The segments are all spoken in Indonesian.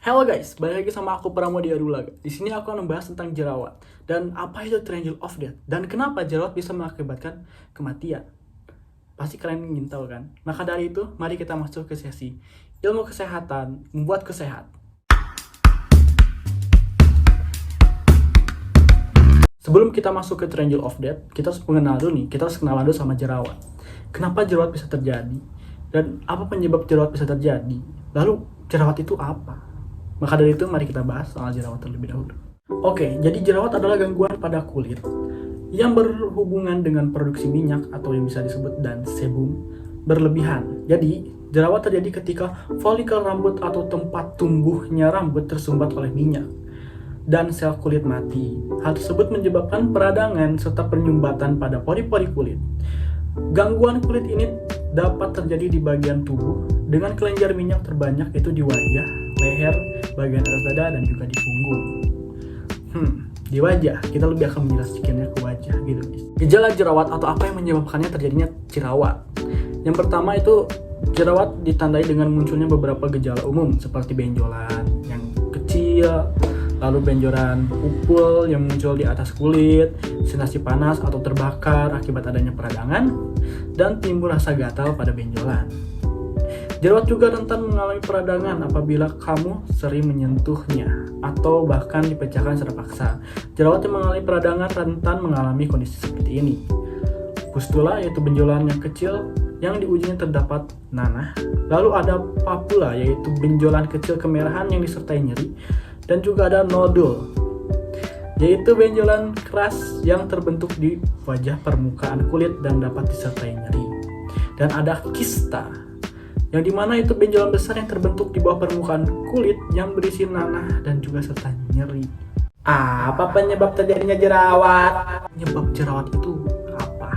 Halo guys, balik lagi sama aku Pramodia Dulaga. Di sini aku akan membahas tentang jerawat dan apa itu triangle of death dan kenapa jerawat bisa mengakibatkan kematian. Pasti kalian ingin tahu kan? Maka dari itu, mari kita masuk ke sesi ilmu kesehatan membuatku sehat. Sebelum kita masuk ke triangle of death, kita harus mengenal dulu nih, kita harus kenalan dulu sama jerawat. Kenapa jerawat bisa terjadi? Dan apa penyebab jerawat bisa terjadi? Lalu jerawat itu apa? Maka dari itu mari kita bahas soal jerawat terlebih dahulu. Oke, jadi jerawat adalah gangguan pada kulit yang berhubungan dengan produksi minyak atau yang bisa disebut dan sebum berlebihan. Jadi, jerawat terjadi ketika folikel rambut atau tempat tumbuhnya rambut tersumbat oleh minyak dan sel kulit mati. Hal tersebut menyebabkan peradangan serta penyumbatan pada pori-pori kulit. Gangguan kulit ini dapat terjadi di bagian tubuh dengan kelenjar minyak terbanyak itu di wajah, leher, bagian atas dada, dan juga di punggung. Di wajah, kita lebih akan menjelaskannya ke wajah gitu guys. Gejala jerawat atau apa yang menyebabkannya terjadinya jerawat. Yang pertama itu jerawat ditandai dengan munculnya beberapa gejala umum seperti benjolan yang kecil, lalu benjolan kupul yang muncul di atas kulit, sensasi panas atau terbakar akibat adanya peradangan, dan timbul rasa gatal pada benjolan. Jerawat juga rentan mengalami peradangan apabila kamu sering menyentuhnya atau bahkan dipecahkan secara paksa. Jerawat yang mengalami peradangan rentan mengalami kondisi seperti ini. Pustula yaitu benjolan yang kecil yang di ujungnya terdapat nanah. Lalu ada papula yaitu benjolan kecil kemerahan yang disertai nyeri. Dan juga ada nodul yaitu benjolan keras yang terbentuk di wajah permukaan kulit dan dapat disertai nyeri. Dan ada kista yang dimana itu benjolan besar yang terbentuk di bawah permukaan kulit yang berisi nanah dan juga serta nyeri. Apa penyebab terjadinya jerawat? Penyebab jerawat itu apa?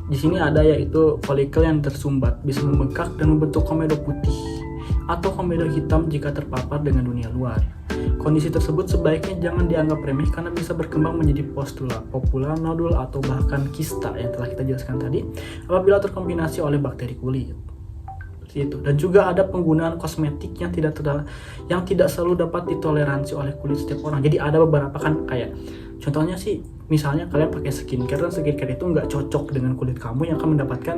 Di sini ada yaitu folikel yang tersumbat bisa membengkak dan membentuk komedo putih atau komedo hitam jika terpapar dengan dunia luar. Kondisi tersebut sebaiknya jangan dianggap remeh karena bisa berkembang menjadi pustula, popula, nodul, atau bahkan kista yang telah kita jelaskan tadi apabila terkombinasi oleh bakteri kulit. Itu. Dan juga ada penggunaan kosmetik yang tidak selalu dapat ditoleransi oleh kulit setiap orang. Jadi ada beberapa kan kayak contohnya sih misalnya kalian pakai skincare dan skincare itu nggak cocok dengan kulit kamu yang akan mendapatkan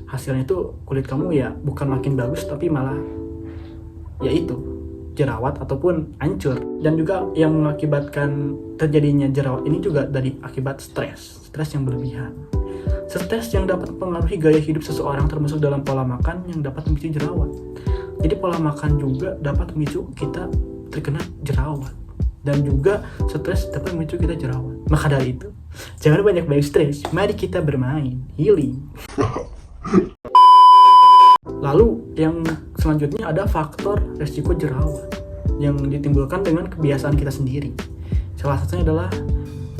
hasilnya itu kulit kamu ya bukan makin bagus tapi malah yaitu jerawat ataupun hancur. Dan juga yang mengakibatkan terjadinya jerawat ini juga dari akibat stres yang berlebihan. Stres yang dapat mempengaruhi gaya hidup seseorang termasuk dalam pola makan yang dapat memicu jerawat. Jadi pola makan juga dapat memicu kita terkena jerawat. Dan juga stres dapat memicu kita jerawat. Maka dari itu, jangan banyak-banyak stres. Mari kita bermain, healing. Lalu yang selanjutnya ada faktor resiko jerawat yang ditimbulkan dengan kebiasaan kita sendiri. Salah satunya adalah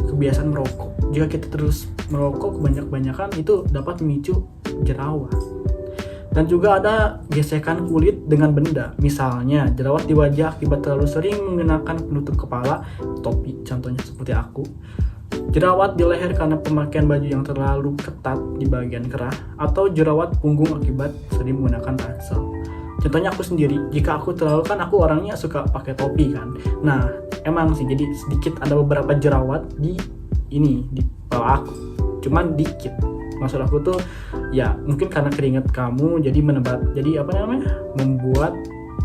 kebiasaan merokok. Jika kita terus merokok kebanyakan itu dapat memicu jerawat. Dan juga ada gesekan kulit dengan benda. Misalnya jerawat di wajah akibat terlalu sering mengenakan penutup kepala, topi contohnya seperti aku. Jerawat di leher karena pemakaian baju yang terlalu ketat di bagian kerah, atau jerawat punggung akibat sering menggunakan ransel. Contohnya aku sendiri, jika aku terlalu kan aku orangnya suka pakai topi kan. Nah, emang sih jadi sedikit ada beberapa jerawat di kepala aku. Cuman dikit. Maksud aku tuh ya mungkin karena keringat kamu jadi membuat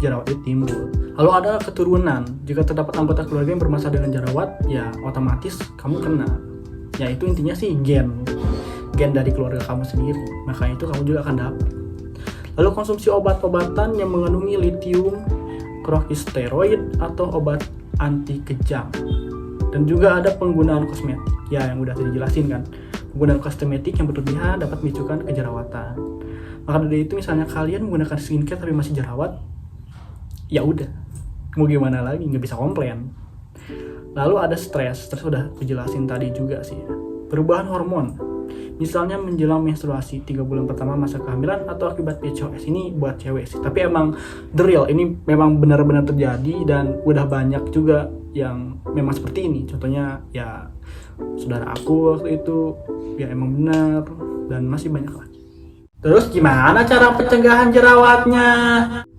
jerawat itu timbul. Lalu ada keturunan. Jika terdapat anggota keluarga yang bermasalah dengan jerawat, ya otomatis kamu kena. Ya itu intinya sih gen dari keluarga kamu sendiri. Makanya itu kamu juga akan dapat. Lalu konsumsi obat-obatan yang mengandungi litium, kortikosteroid atau obat anti kejang. Dan juga ada penggunaan kosmetik. Ya yang udah tadi jelasin kan. Penggunaan kosmetik yang berlebihan dapat memicukan kejerawatan. Maka dari itu misalnya kalian menggunakan skincare tapi masih jerawat, ya udah, mau gimana lagi, nggak bisa komplain. Lalu ada stres udah aku jelasin tadi juga sih. Perubahan hormon, misalnya menjelang menstruasi 3 bulan pertama masa kehamilan atau akibat PCOS. Ini buat cewek sih, tapi emang the real, ini memang benar-benar terjadi dan udah banyak juga yang memang seperti ini. Contohnya ya saudara aku waktu itu ya emang benar, dan masih banyak lagi. Terus gimana cara pencegahan jerawatnya?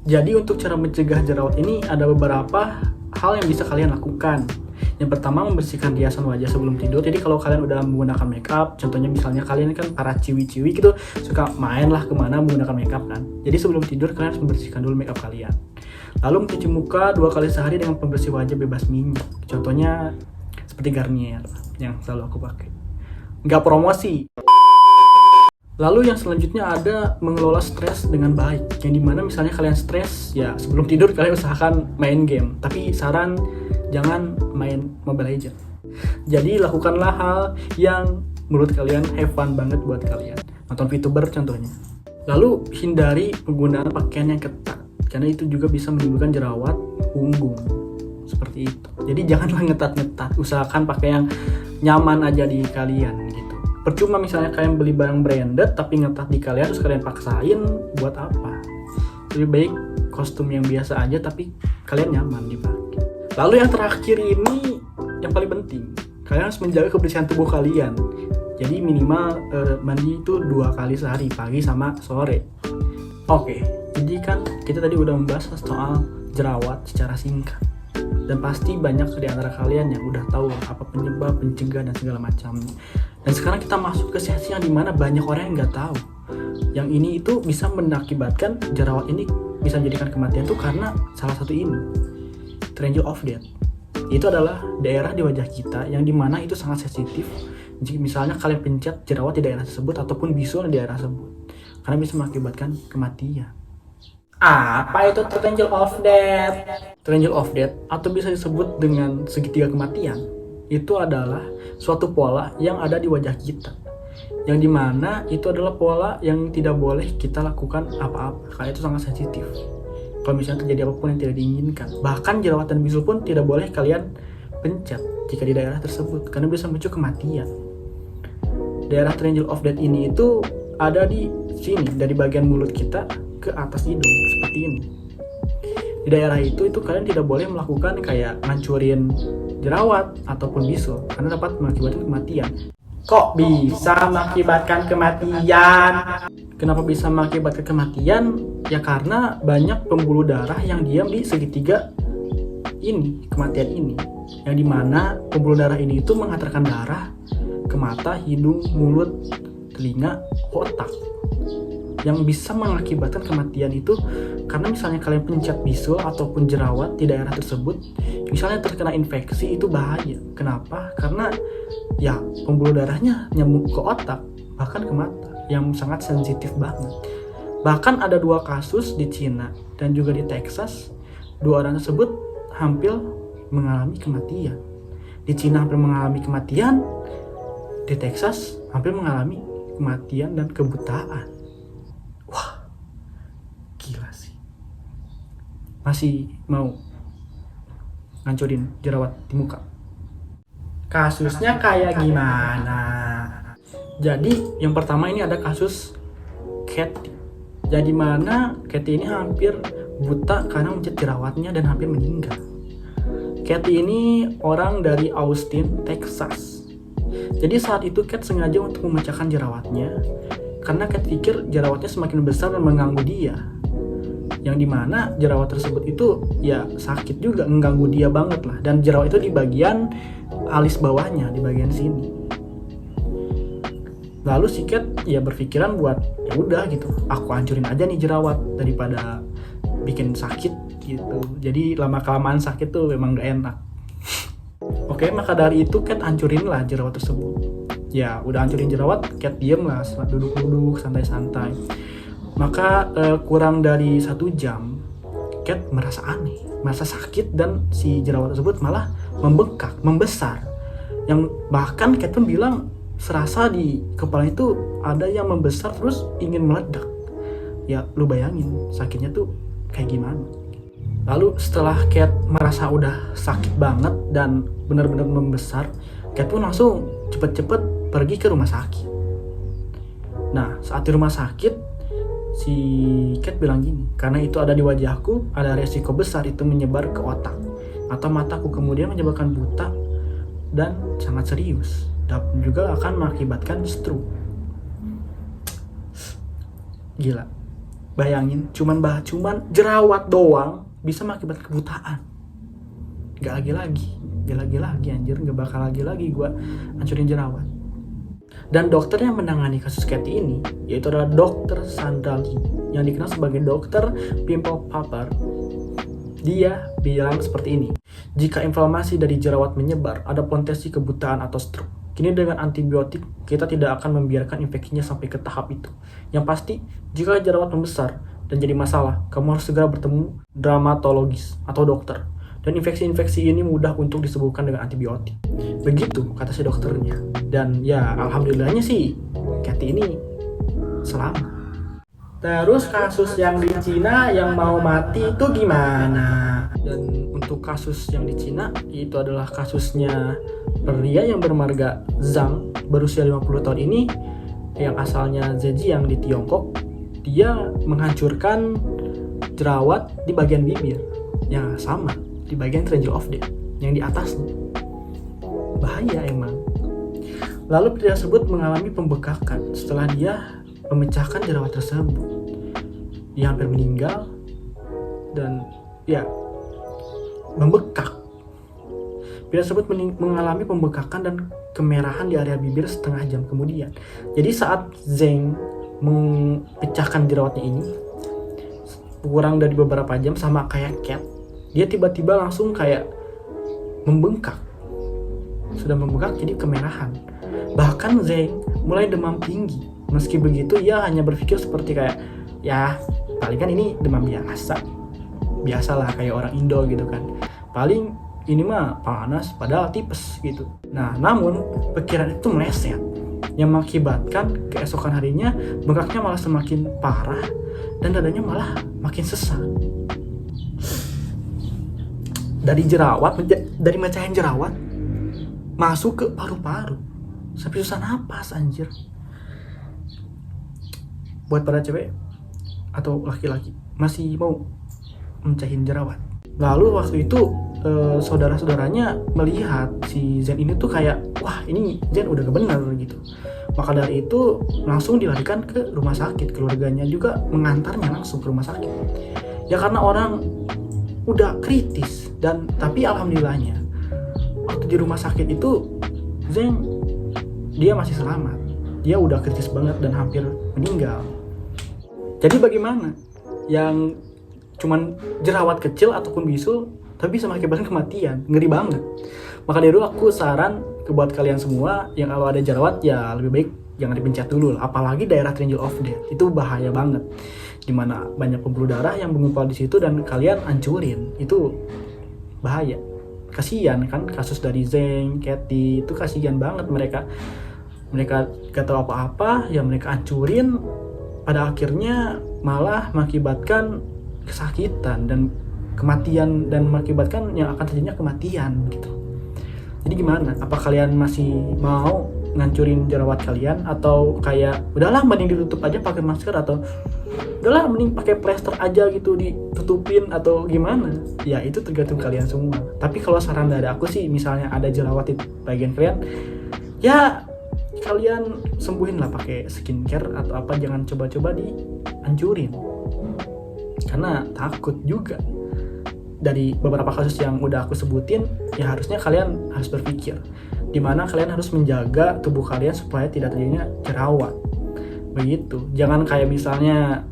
Jadi untuk cara mencegah jerawat ini ada beberapa hal yang bisa kalian lakukan. Yang pertama, membersihkan riasan wajah sebelum tidur. Jadi kalau kalian udah menggunakan makeup, contohnya misalnya kalian kan para ciwi-ciwi gitu suka main lah kemana menggunakan makeup kan. Jadi sebelum tidur kalian harus membersihkan dulu makeup kalian. Lalu mencuci muka 2 kali sehari dengan pembersih wajah bebas minyak. Contohnya seperti Garnier yang selalu aku pakai. Nggak promosi. Lalu yang selanjutnya ada mengelola stres dengan baik. Yang dimana misalnya kalian stres, ya sebelum tidur kalian usahakan main game. Tapi saran, jangan main Mobile Legends. Jadi lakukanlah hal yang menurut kalian have fun banget buat kalian. Nonton VTuber contohnya. Lalu hindari penggunaan pakaian yang ketat. Karena itu juga bisa menimbulkan jerawat punggung. Seperti itu. Jadi janganlah ngetat-ngetat. Usahakan pakai yang nyaman aja di kalian gitu. Percuma misalnya kalian beli barang branded tapi ngetat di kalian terus kalian paksain, buat apa? Lebih baik kostum yang biasa aja tapi kalian nyaman dipakai. Lalu yang terakhir ini yang paling penting, kalian harus menjaga kebersihan tubuh kalian. Jadi minimal mandi itu 2 kali sehari, pagi sama sore. Oke, jadi kan kita tadi udah membahas soal jerawat secara singkat. Dan pasti banyak di antara kalian yang udah tahu apa penyebab, pencegah, dan segala macamnya. Dan sekarang kita masuk ke sesi yang dimana banyak orang yang nggak tahu. Yang ini itu bisa mengakibatkan jerawat ini bisa menjadikan kematian tuh karena salah satu ini, triangle of death. Itu adalah daerah di wajah kita yang dimana itu sangat sensitif. Jika misalnya kalian pencet jerawat di daerah tersebut ataupun bisul di daerah tersebut, karena bisa mengakibatkan kematian. Apa itu triangle of death? Triangle of death atau bisa disebut dengan segitiga kematian itu adalah suatu pola yang ada di wajah kita, yang dimana itu adalah pola yang tidak boleh kita lakukan apa-apa karena itu sangat sensitif. Kalau misalnya terjadi apapun yang tidak diinginkan, bahkan jerawat dan bisul pun tidak boleh kalian pencet jika di daerah tersebut karena bisa memicu kematian. Daerah triangle of death ini itu ada di sini, dari bagian mulut kita ke atas hidung seperti ini. Di daerah itu kalian tidak boleh melakukan kayak ngancurin jerawat ataupun bisul karena dapat mengakibatkan kematian. Kok bisa mengakibatkan kematian? Kenapa bisa mengakibatkan kematian? Ya karena banyak pembuluh darah yang diam di segitiga ini, kematian ini. Yang dimana pembuluh darah ini itu mengantarkan darah ke mata, hidung, mulut, telinga, otak. Yang bisa mengakibatkan kematian itu karena misalnya kalian pencet bisul ataupun jerawat di daerah tersebut, misalnya terkena infeksi, itu bahaya. Kenapa? Karena ya pembuluh darahnya nyambung ke otak bahkan ke mata yang sangat sensitif banget. Bahkan ada 2 kasus di Cina dan juga di Texas, 2 orang tersebut hampir mengalami kematian. Di Cina hampir mengalami kematian, di Texas hampir mengalami kematian dan kebutaan. Wah, gila sih. Masih mau ngancurin jerawat di muka? Kasusnya kayak gimana? Jadi yang pertama ini ada kasus Katy. Jadi mana Katy ini hampir buta karena mencet jerawatnya dan hampir meninggal. Katy ini orang dari Austin, Texas. Jadi saat itu Kat sengaja untuk memecahkan jerawatnya karena Kat pikir jerawatnya semakin besar dan mengganggu dia. Yang dimana jerawat tersebut itu ya sakit juga, mengganggu dia banget lah. Dan jerawat itu di bagian alis bawahnya, di bagian sini. Lalu si Kat ya berpikiran buat ya udah gitu, aku hancurin aja nih jerawat daripada bikin sakit gitu. Jadi lama kelamaan sakit tuh memang gak enak. Oke, maka dari itu Kat hancurin lah jerawat tersebut. Ya udah hancurin jerawat, Kat diem lah, duduk-duduk santai-santai. Maka kurang dari 1 jam Kat merasa aneh, merasa sakit, dan si jerawat tersebut malah membengkak, membesar. Yang bahkan Kat pun bilang serasa di kepala itu ada yang membesar terus ingin meledak. Ya lu bayangin sakitnya tuh kayak gimana. Lalu setelah Kat merasa udah sakit banget dan benar-benar membesar, Kat pun langsung cepet-cepet pergi ke rumah sakit. Nah saat di rumah sakit, si Kat bilang gini, karena itu ada di wajahku, ada resiko besar itu menyebar ke otak atau mataku, kemudian menyebabkan buta dan sangat serius, dan juga akan mengakibatkan stroke. Gila. Bayangin, cuman jerawat doang bisa mengakibatkan kebutaan. Gak lagi anjir, gak bakal lagi gue hancurin jerawat. Dan dokter yang menangani kasus Katy ini yaitu adalah Dokter Sandra Lee, yang dikenal sebagai Dokter Pimple Popper. Dia bilang seperti ini: jika inflamasi dari jerawat menyebar, ada potensi kebutaan atau stroke. Kini dengan antibiotik, kita tidak akan membiarkan infeksinya sampai ke tahap itu. Yang pasti, jika jerawat membesar dan jadi masalah, kamu harus segera bertemu dermatologis atau dokter. Dan infeksi-infeksi ini mudah untuk disembuhkan dengan antibiotik. Begitu kata si dokternya. Dan ya alhamdulillahnya sih Katy ini selamat. Terus kasus yang di Cina yang mau mati itu gimana? Dan untuk kasus yang di Cina itu adalah kasusnya pria yang bermarga Zhang berusia 50 tahun ini, yang asalnya Zhejiang di Tiongkok. Dia menghancurkan jerawat di bagian bibir yang sama, di bagian triangle of death yang di atasnya. Bahaya emang. Lalu pria tersebut mengalami pembekakan setelah dia memecahkan jerawat tersebut. Dia hampir meninggal dan ya membekak. Pria tersebut mengalami pembekakan dan kemerahan di area bibir setengah jam kemudian. Jadi saat Zhang memecahkan jerawatnya ini, kurang dari beberapa jam, sama kayak Cat, dia tiba-tiba langsung kayak membengkak. Sudah membengkak jadi kemerahan. Bahkan Zhang mulai demam tinggi. Meski begitu, ia hanya berpikir seperti kayak, ya paling kan ini demam biasa. Biasalah kayak orang Indo gitu kan. Paling ini mah panas padahal tipes gitu. Nah, namun pikiran itu meleset yang mengakibatkan keesokan harinya bengkaknya malah semakin parah dan dadanya malah makin sesak. Dari mecahin jerawat masuk ke paru-paru sampai susah napas anjir. Buat para cewek atau laki-laki masih mau mecahin jerawat. Lalu waktu itu saudara-saudaranya melihat si Zen ini tuh kayak, wah ini Zen udah gak bener gitu. Maka dari itu langsung dilarikan ke rumah sakit. Keluarganya juga mengantarnya langsung ke rumah sakit. Ya karena orang udah kritis. Dan tapi alhamdulillahnya waktu di rumah sakit itu Zen dia masih selamat. Dia udah kritis banget dan hampir meninggal. Jadi bagaimana? Yang cuman jerawat kecil ataupun bisul tapi bisa mengakibatkan kematian, ngeri banget. Maka dari itu aku saran buat kalian semua yang kalau ada jerawat ya lebih baik jangan dipencet dulu lah. Apalagi daerah triangle of death itu bahaya banget, dimana banyak pembuluh darah yang mengumpul di situ dan kalian hancurin, itu bahaya. Kasian kan kasus dari Zhang, Katy itu kasian banget mereka gak tahu apa-apa ya mereka hancurin, pada akhirnya malah mengakibatkan kesakitan dan kematian dan mengakibatkan yang akan terjadinya kematian gitu. Jadi gimana? Apa kalian masih mau ngancurin jerawat kalian atau kayak udahlah mending ditutup aja pakai masker atau udahlah mending pakai plester aja gitu ditutupin atau gimana? Ya itu tergantung kalian semua. Tapi kalau saran dari aku sih misalnya ada jerawat di bagian kalian, ya kalian sembuhin lah pakai skincare atau apa, jangan coba-coba dihancurin. Karena takut juga. Dari beberapa kasus yang udah aku sebutin, ya harusnya kalian harus berpikir dimana kalian harus menjaga tubuh kalian supaya tidak terjadinya jerawat. Begitu. Jangan kayak misalnya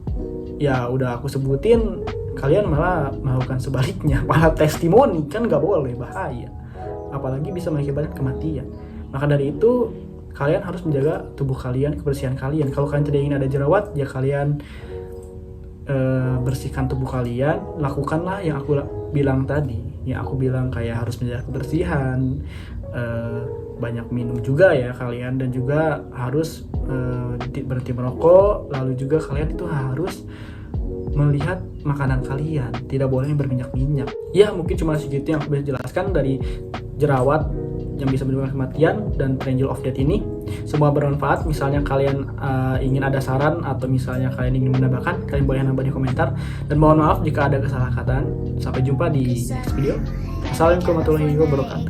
ya udah aku sebutin kalian malah melakukan sebaliknya, malah testimoni, kan nggak boleh, bahaya. Apalagi bisa mengakibatkan kematian. Maka dari itu kalian harus menjaga tubuh kalian, kebersihan kalian. Kalau kalian tidak ingin ada jerawat, ya kalian bersihkan tubuh kalian, lakukanlah yang aku bilang tadi. Yang aku bilang kayak harus menjaga kebersihan, banyak minum juga ya kalian, dan juga harus berhenti merokok. Lalu juga kalian itu harus melihat makanan kalian, tidak boleh berminyak-minyak. Ya mungkin cuma segitu yang aku bisa jelaskan dari jerawat yang bisa menyebabkan kematian dan triangle of death ini. Semua bermanfaat. Misalnya kalian ingin ada saran atau misalnya kalian ingin menambahkan, kalian boleh nambah di komentar. Dan mohon maaf jika ada kesalahan. Sampai jumpa di next video. Assalamualaikum warahmatullahi wabarakatuh.